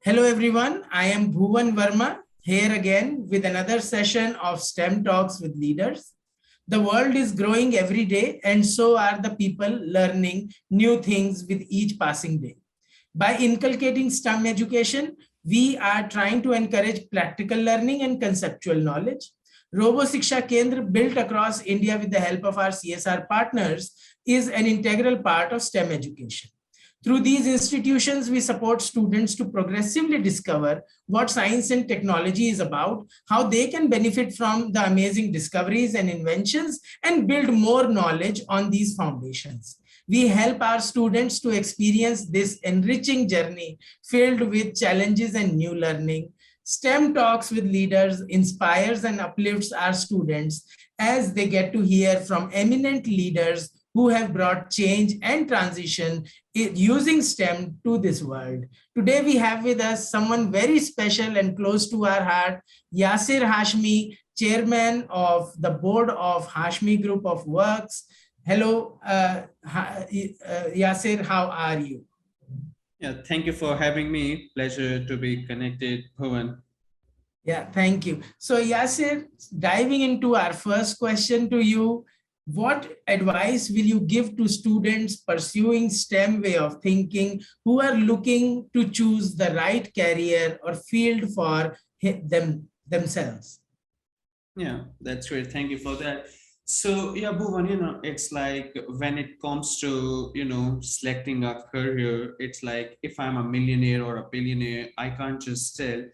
Hello everyone, I am Bhuvan Verma here again with another session of STEM Talks with Leaders. The world is growing every day and so are the people learning new things with each passing day. By inculcating STEM education, we are trying to encourage practical learning and conceptual knowledge. Robo Siksha Kendra, built across India with the help of our CSR partners, is an integral part of STEM education. Through these institutions, we support students to progressively discover what science and technology is about, how they can benefit from the amazing discoveries and inventions, and build more knowledge on these foundations. We help our students to experience this enriching journey filled with challenges and new learning. STEM Talks with Leaders inspires and uplifts our students as they get to hear from eminent leaders who have brought change and transition using STEM to this world. Today we have with us someone very special and close to our heart, Yasir Hashmi, Chairman of the Board of Hashmi Group of Works. Hello, Yasir, how are you? Yeah, thank you for having me. Pleasure to be connected, Bhuvan. Yeah, thank you. So Yasir, diving into our first question to you, what advice will you give to students pursuing STEM way of thinking who are looking to choose the right career or field for themselves? Yeah, that's great. Thank you for that. So yeah, Bhuvan, it's like when it comes to, selecting a career, it's like if I'm a millionaire or a billionaire, I can't just tell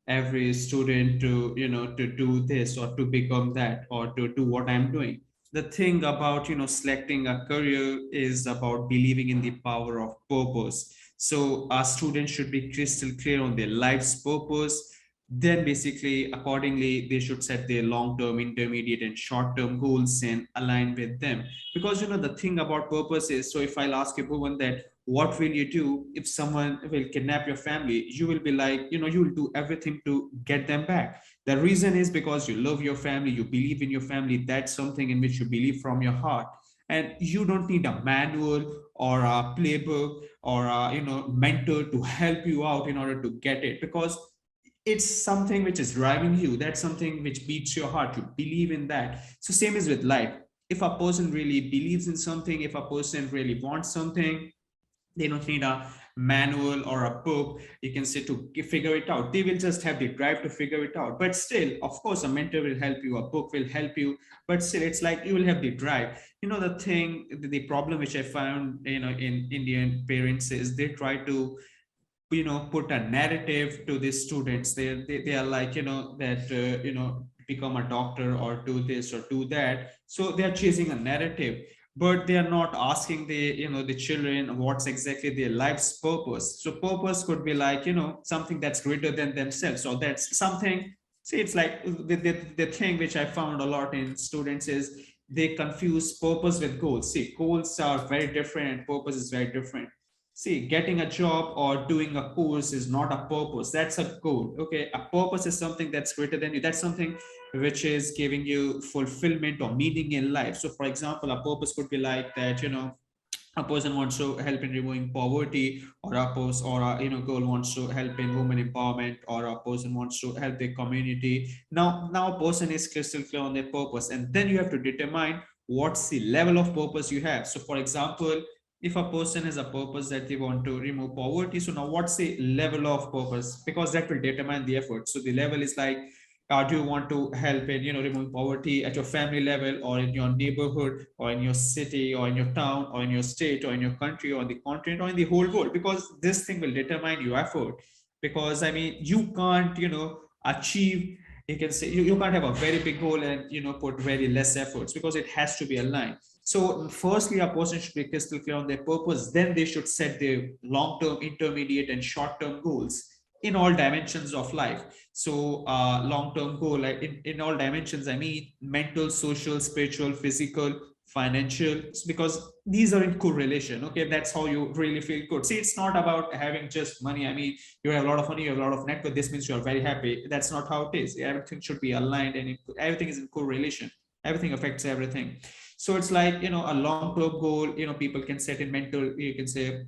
every student to, to do this or to become that or to do what I'm doing. The thing about, selecting a career is about believing in the power of purpose. So our students should be crystal clear on their life's purpose. Then basically accordingly they should set their long-term, intermediate and short-term goals and align with them, because the thing about purpose is, so if I'll ask you, Bhuvan, that what will you do if someone will kidnap your family, you will be like, you will do everything to get them back. The reason is because you love your family, you believe in your family, that's something in which you believe from your heart, and you don't need a manual or a playbook or a mentor to help you out in order to get it, because it's something which is driving you, that's something which beats your heart, you believe in that. So same is with life. If a person really believes in something, if a person really wants something, they don't need a manual or a book, you can say, to figure it out. They will just have the drive to figure it out. But still, of course, a mentor will help you, a book will help you, but still it's like you will have the drive. The thing, the problem which I found in Indian parents is they try to put a narrative to these students. They are like, that become a doctor or do this or do that, so they are chasing a narrative, but they are not asking the children what's exactly their life's purpose. So purpose could be like, something that's greater than themselves, so that's something. See, it's like the thing which I found a lot in students is they confuse purpose with goals. See, goals are very different and purpose is very different. See, getting a job or doing a course is not a purpose. That's a goal. Okay. A purpose is something that's greater than you. That's something which is giving you fulfillment or meaning in life. So, for example, a purpose could be like that, a person wants to help in removing poverty, or a person or a girl wants to help in women empowerment, or a person wants to help their community. Now a person is crystal clear on their purpose, and then you have to determine what's the level of purpose you have. So for example, if a person has a purpose that they want to remove poverty, so now what's the level of purpose, because that will determine the effort. So the level is like, do you want to help in removing poverty at your family level, or in your neighborhood, or in your city, or in your town, or in your state, or in your country, or the continent, or in the whole world? Because this thing will determine your effort. Because I mean, you can't achieve, you can say, you can't have a very big goal and put very less efforts, because it has to be aligned. So firstly, a person should be crystal clear on their purpose. Then they should set their long-term, intermediate and short-term goals in all dimensions of life. So long-term goal, like in all dimensions, I mean mental, social, spiritual, physical, financial, because these are in correlation. Okay, that's how you really feel good. See, it's not about having just money. I mean, you have a lot of money, you have a lot of network, this means you're very happy. That's not how it is. Everything should be aligned, and everything is in correlation. Everything affects everything. So it's like, a long-term goal, people can set in mental, you can say,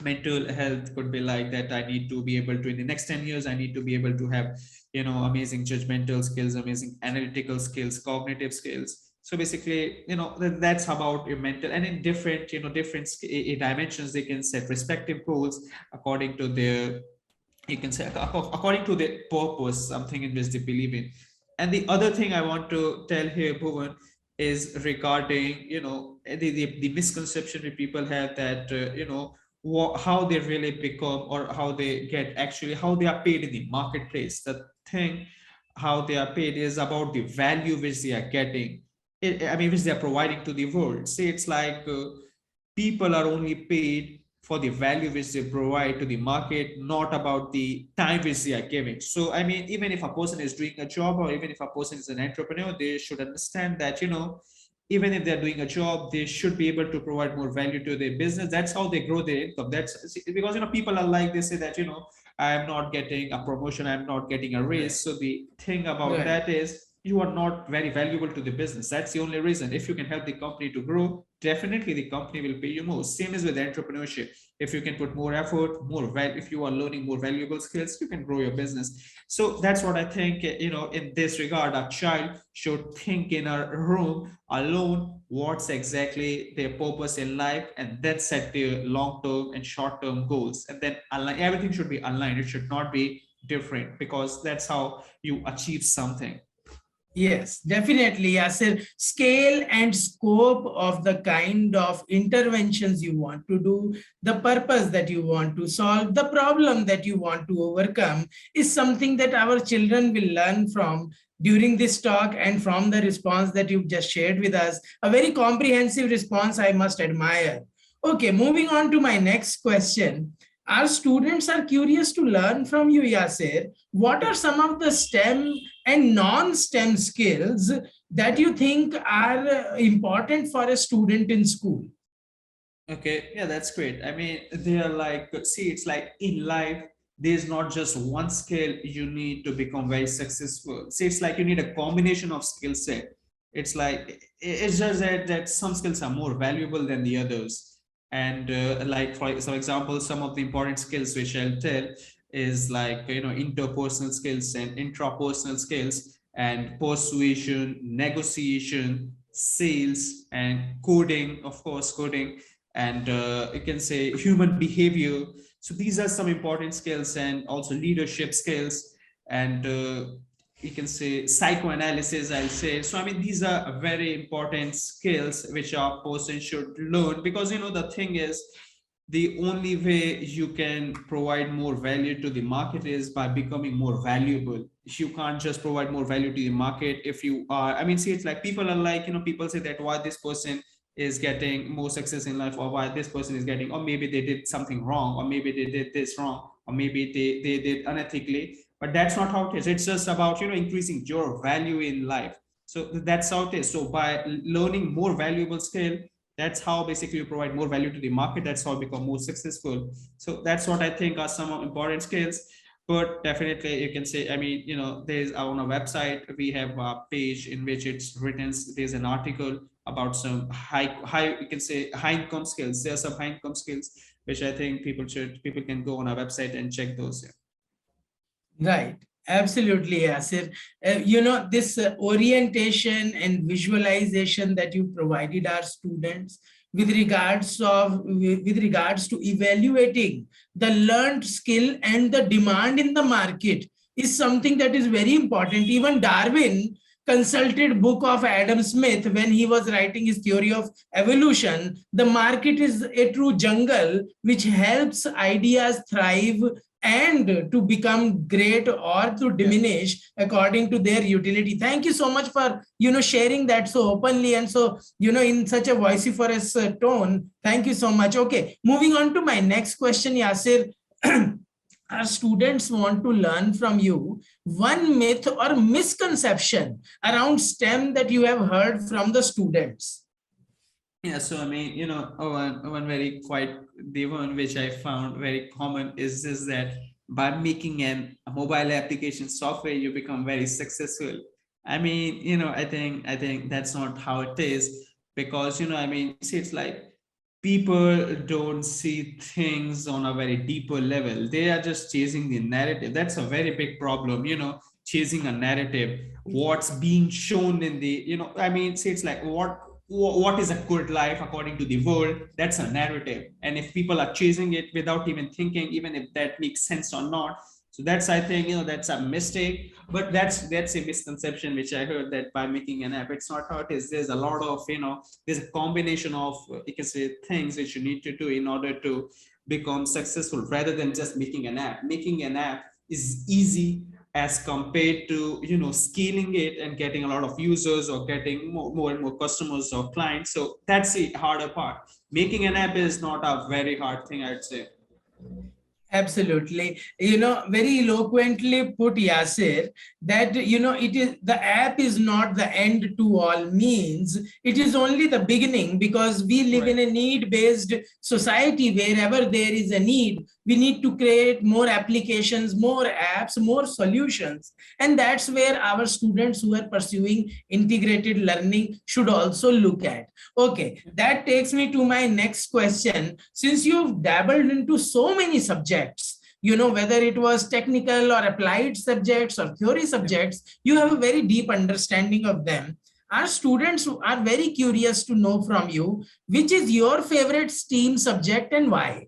mental health could be like that. I need to be able to, in the next 10 years, I need to be able to have, amazing judgmental skills, amazing analytical skills, cognitive skills. So basically, that's about your mental, and in different, different dimensions, they can set respective goals according to their, you can say, according to their purpose, something in which they believe in. And the other thing I want to tell here, Bhuvan, is regarding, the misconception that people have that, how they really become, or how they get, actually how they are paid in the marketplace. The thing, how they are paid, is about the value which they are getting. I mean, which they are providing to the world. Say it's like, people are only paid for the value which they provide to the market, not about the time which they are giving. So, I mean, even if a person is doing a job, or even if a person is an entrepreneur, they should understand that, even if they're doing a job, they should be able to provide more value to their business. That's how they grow their income. That's because, people are like, they say that, I am not getting a promotion, I'm not getting a raise. So the thing about that is, you are not very valuable to the business. That's the only reason. If you can help the company to grow, definitely the company will pay you more. Same as with entrepreneurship. If you can put more effort, more value, if you are learning more valuable skills, you can grow your business. So that's what I think, in this regard, a child should think in a room alone what's exactly their purpose in life, and then set their long-term and short-term goals. And then align, everything should be aligned. It should not be different, because that's how you achieve something. Yes, definitely, Yasir. Scale and scope of the kind of interventions you want to do, the purpose that you want to solve, the problem that you want to overcome is something that our children will learn from during this talk, and from the response that you've just shared with us. A very comprehensive response, I must admire. Okay, moving on to my next question. Our students are curious to learn from you, Yasir. What are some of the STEM and non-STEM skills that you think are important for a student in school? Okay, yeah, that's great. I mean, they are like, see, it's like in life, there's not just one skill you need to become very successful. See, it's like you need a combination of skill set. It's like, it's just that some skills are more valuable than the others. And like, for example, some of the important skills which I'll tell is like, interpersonal skills and intrapersonal skills, and persuasion, negotiation, sales, and coding, of course, coding, and you can say human behavior. So these are some important skills, and also leadership skills, and you can say psychoanalysis, I'll say. So I mean, these are very important skills which a person should learn, because the thing is, the only way you can provide more value to the market is by becoming more valuable. You can't just provide more value to the market if you are, I mean, see, it's like people are like, people say that why this person is getting more success in life, or why this person is getting, or maybe they did something wrong, or maybe they did this wrong, or maybe they did unethically. But that's not how it is. It's just about, increasing your value in life. So that's how it is. So by learning more valuable skill, that's how basically you provide more value to the market. That's how you become more successful. So that's what I think are some important skills. But definitely you can say, I mean, there's on a website, we have a page in which it's written, there's an article about some high you can say high income skills. There are some high income skills which I think people can go on our website and check those. Right. Absolutely, Yasir. This orientation and visualization that you provided our students with regards to evaluating the learned skill and the demand in the market is something that is very important. Even Darwin consulted book of Adam Smith when he was writing his theory of evolution. The market is a true jungle which helps ideas thrive and to become great or to diminish according to their utility. Thank you so much for sharing that so openly and so in such a vociferous tone. Thank you so much. Okay, moving on to my next question, Yasir. Our students want to learn from you one myth or misconception around STEM that you have heard from the students. Yeah, so I mean, one very quite, the one which I found very common is this, that by making a mobile application software, you become very successful. I mean, I think that's not how it is, because I mean, see, it's like people don't see things on a very deeper level. They are just chasing the narrative. That's a very big problem, chasing a narrative, what's being shown in the, I mean, see, it's like what is a good life according to the world. That's a narrative, and if people are chasing it without even thinking, even if that makes sense or not, so that's, I think, that's a mistake. But that's a misconception which I heard, that by making an app, it's not how it is. There's a lot of, there's a combination of, you can say, things which you need to do in order to become successful, rather than just making an app. Making an app is easy as compared to, scaling it and getting a lot of users, or getting more and more customers or clients. So that's the harder part. Making an app is not a very hard thing, I'd say. Absolutely. Very eloquently put, Yasir, that, it is, the app is not the end to all means. It is only the beginning, because we live in a need-based society. Wherever there is a need, we need to create more applications, more apps, more solutions. And that's where our students who are pursuing integrated learning should also look at. Okay, that takes me to my next question. Since you've dabbled into so many subjects, whether it was technical or applied subjects or theory subjects, you have a very deep understanding of them. Our students are very curious to know from you, which is your favorite STEAM subject and why?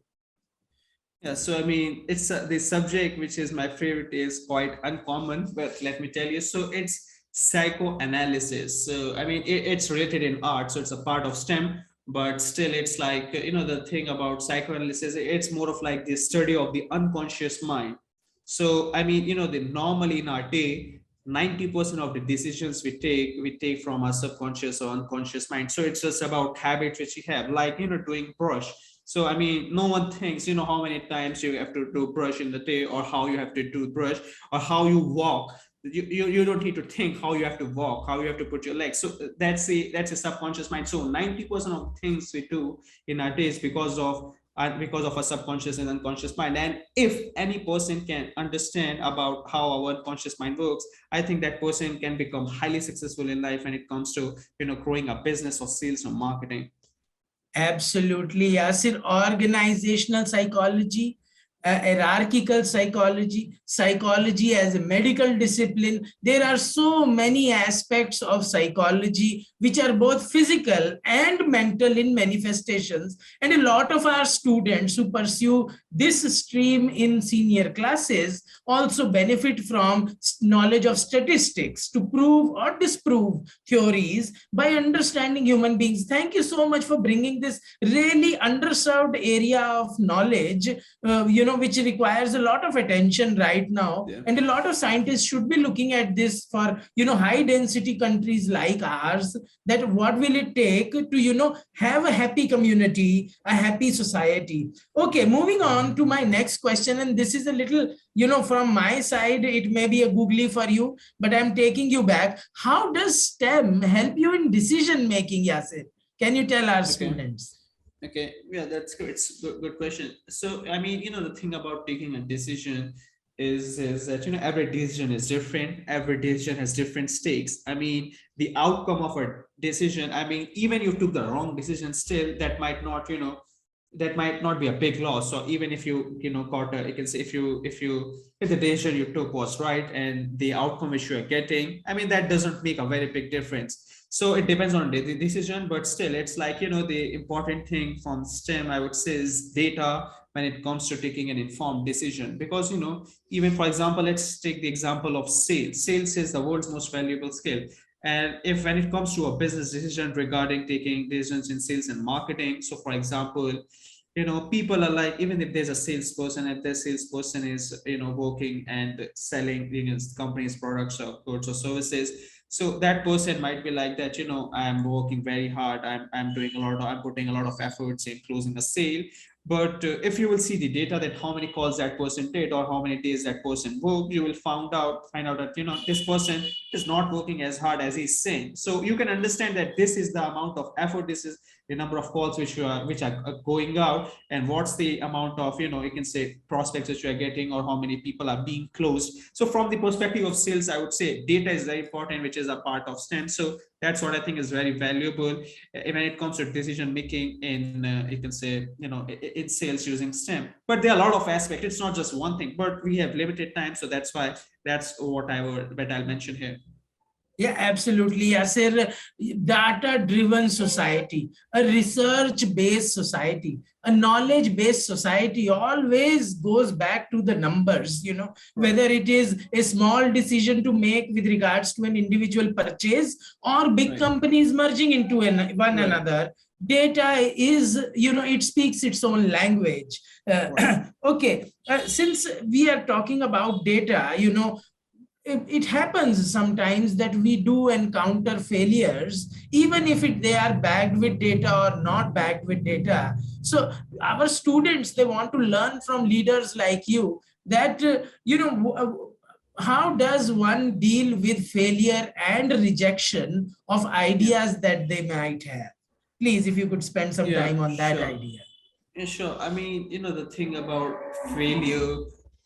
Yeah, so I mean, it's the subject which is my favorite is quite uncommon, but let me tell you. So it's psychoanalysis. So I mean, it's related in art, so it's a part of STEM, but still, it's like, the thing about psychoanalysis, it's more of like the study of the unconscious mind. So I mean, the normally in our day, 90% of the decisions we take from our subconscious or unconscious mind. So it's just about habits which we have, like, doing brush. So I mean, no one thinks, how many times you have to do brush in the day, or how you have to do brush, or how you walk. You don't need to think how you have to walk, how you have to put your legs. So that's a subconscious mind. So 90% of things we do in our days because of a subconscious and unconscious mind. And if any person can understand about how our unconscious mind works, I think that person can become highly successful in life when it comes to, growing a business or sales or marketing. Absolutely, Yasir. Organizational psychology, hierarchical psychology, psychology as a medical discipline. There are so many aspects of psychology which are both physical and mental in manifestations. And a lot of our students who pursue this stream in senior classes also benefit from knowledge of statistics to prove or disprove theories by understanding human beings. Thank you so much for bringing this really underserved area of knowledge, which requires a lot of attention right now. Yeah. And a lot of scientists should be looking at this for, high density countries like ours, that what will it take to, have a happy community, a happy society. Okay, moving on to my next question. And this is a little, from my side, it may be a googly for you, but I'm taking you back. How does STEM help you in decision making, Yasir? Can you tell our students? Okay, yeah, that's good. It's a good question. So, I mean, the thing about taking a decision is that, every decision is different. Every decision has different stakes. I mean, the outcome of a decision, I mean, even you took the wrong decision, still that might not be a big loss. So even if caught you can say, if the decision you took was right and the outcome which you are getting, I mean, that doesn't make a very big difference. So it depends on the decision, but still, it's like, the important thing from STEM, I would say, is data when it comes to taking an informed decision. Because, even for example, let's take the example of sales. Sales is the world's most valuable skill. And if when it comes to a business decision regarding taking decisions in sales and marketing, so for example, people are like, even if there's a salesperson, if the salesperson is, working and selling the company's products or goods or services, so that person might be like that, I'm working very hard, I'm putting a lot of efforts in closing a sale. But if you will see the data, that how many calls that person did or how many days that person worked, you will find out that, this person is not working as hard as he's saying. So you can understand that this is the amount of effort, this is the number of calls which are going out, and what's the amount of, you can say, prospects that you are getting, or how many people are being closed. So from the perspective of sales, I would say data is very important, which is a part of STEM. So That's what I think is very valuable when it comes to decision making in you can say, in sales using STEM. But there are a lot of aspects. It's not just one thing. But we have limited time, so that's why that's what I'll mention here. Yeah, absolutely. Yasir, data-driven society, a research-based society, a knowledge-based society always goes back to the numbers, whether it is a small decision to make with regards to an individual purchase or big companies merging into one another. Data is, it speaks its own language. Okay, since we are talking about data, it happens sometimes that we do encounter failures, even if they are backed with data or not backed with data. So our students, they want to learn from leaders like you that, how does one deal with failure and rejection of ideas that they might have? Please, if you could spend some time on that idea. Yeah, sure. I mean, the thing about failure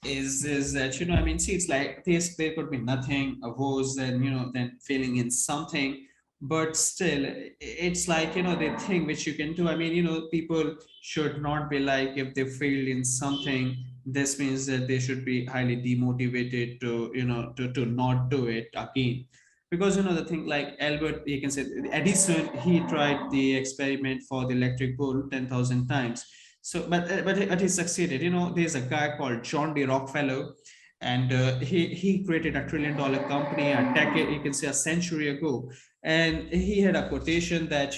is that, I mean, see, it's like this, there could be nothing worse than, than failing in something. But still, it's like, the thing which you can do. I mean, people should not be like, if they failed in something, this means that they should be highly demotivated to, to not do it again. Because the thing, like Albert, you can say Edison, he tried the experiment for the electric bulb 10,000 times. So but he succeeded. There's a guy called John D. Rockefeller, and he created $1 trillion company a decade, you can say a century ago. And he had a quotation that,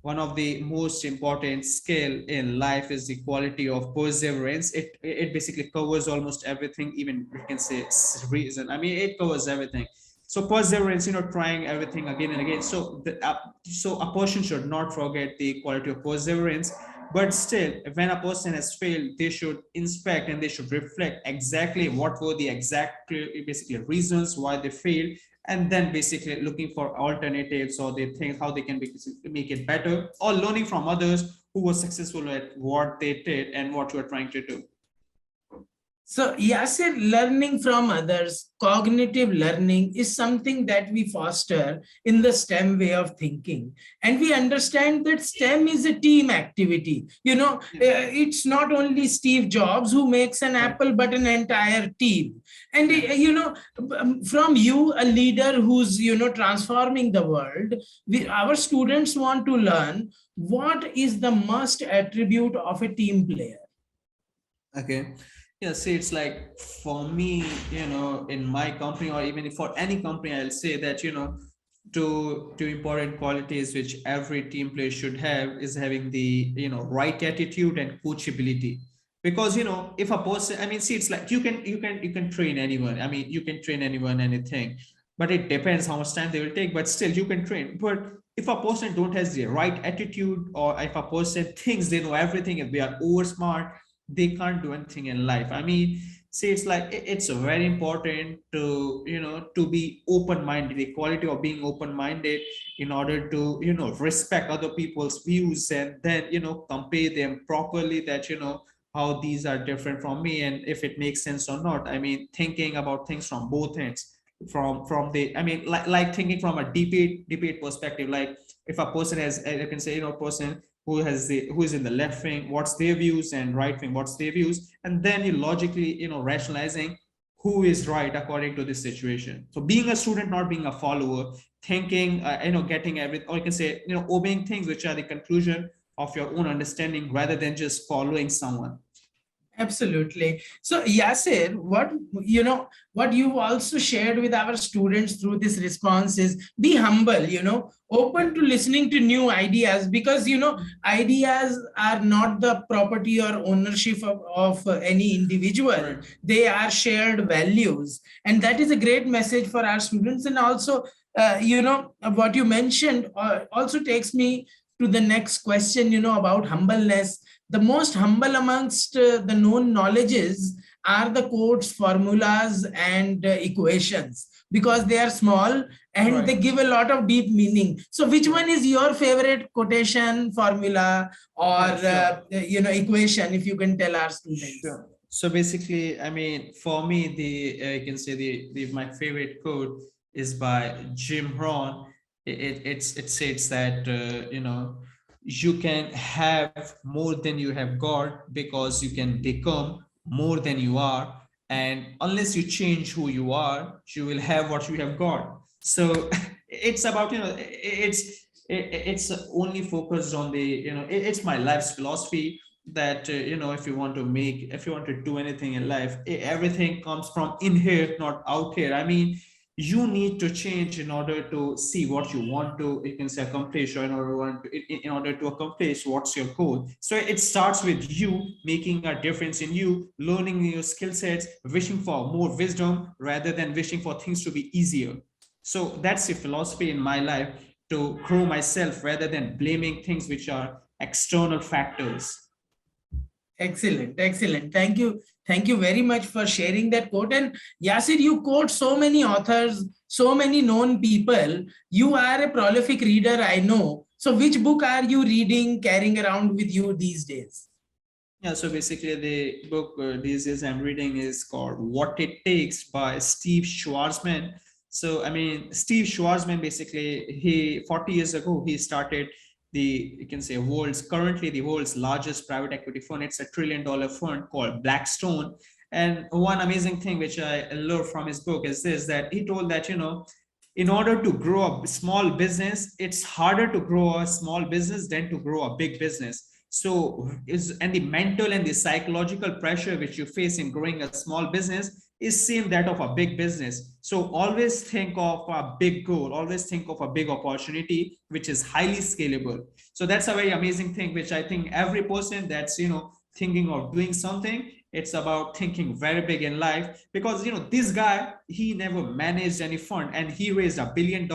one of the most important skill in life is the quality of perseverance. It basically covers almost everything, even you can say reason. I mean, it covers everything. So perseverance, trying everything again and again. So a person should not forget the quality of perseverance. But still, when a person has failed, they should inspect and they should reflect exactly what were the exact basically reasons why they failed, and then basically looking for alternatives, or they think how they can make it better, or learning from others who were successful at what they did and what you are trying to do. So, Yasir, learning from others, cognitive learning is something that we foster in the STEM way of thinking. And we understand that STEM is a team activity. It's not only Steve Jobs who makes an apple, but an entire team. And, from you, a leader who's, transforming the world, our students want to learn what is the must attribute of a team player. Okay. Yeah, see, it's like for me, in my company, or even for any company, I'll say that, two important qualities which every team player should have is having the, right attitude and coachability. Because, if a person, I mean, see, it's like you can train anyone. I mean, you can train anyone, anything, but it depends how much time they will take, but still you can train. But if a person don't has the right attitude, or if a person thinks they know everything, if they are over smart, they can't do anything in life. I mean, see, it's like it's very important to, to be open-minded, the quality of being open-minded, in order to, respect other people's views, and then, compare them properly, that, how these are different from me, and if it makes sense or not. I mean, thinking about things from both ends, from the, I mean, like thinking from a debate perspective. Like, if a person has, I can say, person who is in the left wing, what's their views, and right wing, what's their views, and then you logically, rationalizing who is right according to this situation. So being a student, not being a follower, thinking, getting everything, or you can say, obeying things which are the conclusion of your own understanding, rather than just following someone. Absolutely. So, Yasir, what you've also shared with our students through this response is be humble, open to listening to new ideas, because, ideas are not the property or ownership of any individual. Right. They are shared values. And that is a great message for our students. And also, what you mentioned also takes me to the next question, about humbleness. The most humble amongst the known knowledges are the quotes, formulas, and equations, because they are small and they give a lot of deep meaning. So which one is your favorite quotation, formula, or equation, if you can tell our students? Sure. So basically, I mean, for me, you can say my favorite quote is by Jim Rohn. it says that you can have more than you have got because you can become more than you are, and unless you change who you are, you will have what you have got. So it's about it's only focused on the it's my life's philosophy that if you want to do anything in life, everything comes from in here, not out here. I mean, you need to change in order to see what you want to, you can say, accomplish, or in order to accomplish what's your goal. So it starts with you making a difference in you, learning your skill sets, wishing for more wisdom rather than wishing for things to be easier. So that's the philosophy in my life, to grow myself rather than blaming things which are external factors. Excellent, excellent. Thank you. Thank you very much for sharing that quote. And Yasir, you quote so many authors, so many known people. You are a prolific reader, I know. So which book are you reading, carrying around with you these days? Yeah, so basically the book these days I'm reading is called What It Takes by Steve Schwarzman. So, I mean, Steve Schwarzman, basically, he 40 years ago, he started you can say, currently the world's largest private equity fund. It's $1 trillion fund called Blackstone. And one amazing thing which I love from his book is this, that he told that, in order to grow a small business, it's harder to grow a small business than to grow a big business. So and the mental and the psychological pressure which you face in growing a small business is same that of a big business. So always think of a big goal, always think of a big opportunity which is highly scalable. So that's a very amazing thing which I think every person that's thinking of doing something, it's about thinking very big in life. Because this guy, he never managed any fund and he raised $1 billion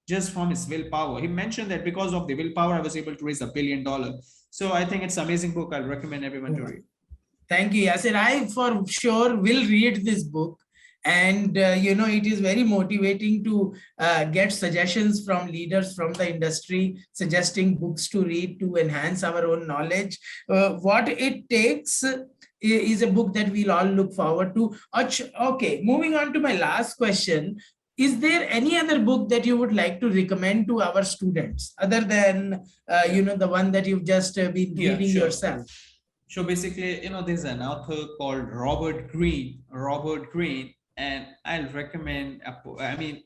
just from his willpower. He mentioned that because of the willpower, I was able to raise $1 billion. So I think it's an amazing book. I'll recommend everyone to read. Thank you, Yasir. I for sure will read this book. And, it is very motivating to get suggestions from leaders from the industry, suggesting books to read to enhance our own knowledge. What It Takes is a book that we'll all look forward to. Okay, moving on to my last question. Is there any other book that you would like to recommend to our students other than, the one that you've just been reading yourself? So basically, there's an author called Robert Greene, and I'll recommend,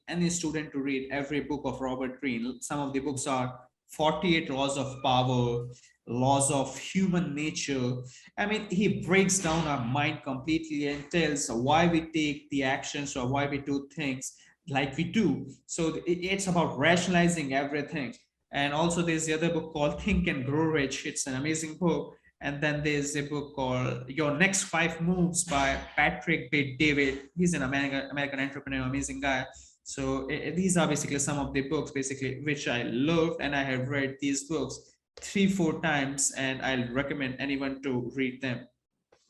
any student to read every book of Robert Greene. Some of the books are 48 Laws of Power, Laws of Human Nature. I mean, he breaks down our mind completely and tells why we take the actions or why we do things like we do. So it's about rationalizing everything. And also there's the other book called Think and Grow Rich. It's an amazing book. And then there's a book called Your Next 5 Moves by Patrick Bet-David. He's an American entrepreneur, amazing guy. So these are basically some of the books, basically, which I love. And I have read these books 3-4 times, and I'll recommend anyone to read them.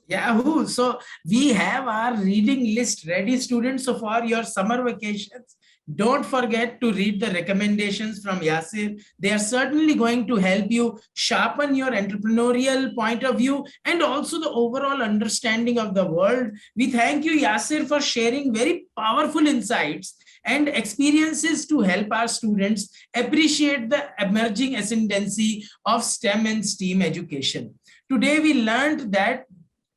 Yahoo! So we have our reading list ready, students. So for your summer vacations, don't forget to read the recommendations from Yasir. They are certainly going to help you sharpen your entrepreneurial point of view and also the overall understanding of the world. We thank you, Yasir, for sharing very powerful insights and experiences to help our students appreciate the emerging ascendancy of STEM and STEAM education. Today, we learned that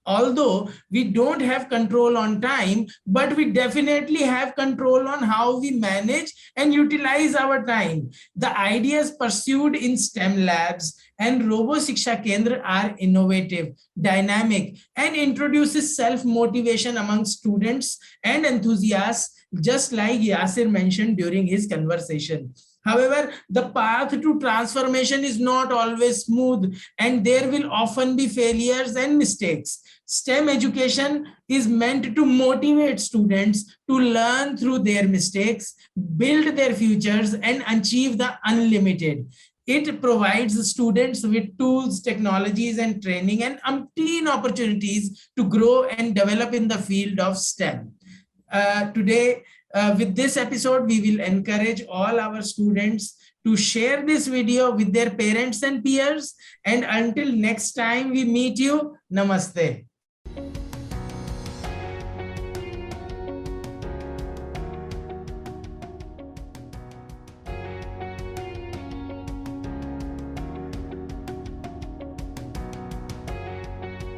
although we don't have control on time, but we definitely have control on how we manage and utilize our time. The ideas pursued in STEM labs and Robo Siksha Kendra are innovative, dynamic, and introduces self-motivation among students and enthusiasts, just like Yasir mentioned during his conversation. However, the path to transformation is not always smooth, and there will often be failures and mistakes. STEM education is meant to motivate students to learn through their mistakes, build their futures, and achieve the unlimited. It provides students with tools, technologies, and training and umpteen opportunities to grow and develop in the field of STEM. Today, with this episode, we will encourage all our students to share this video with their parents and peers. And until next time we meet you, Namaste.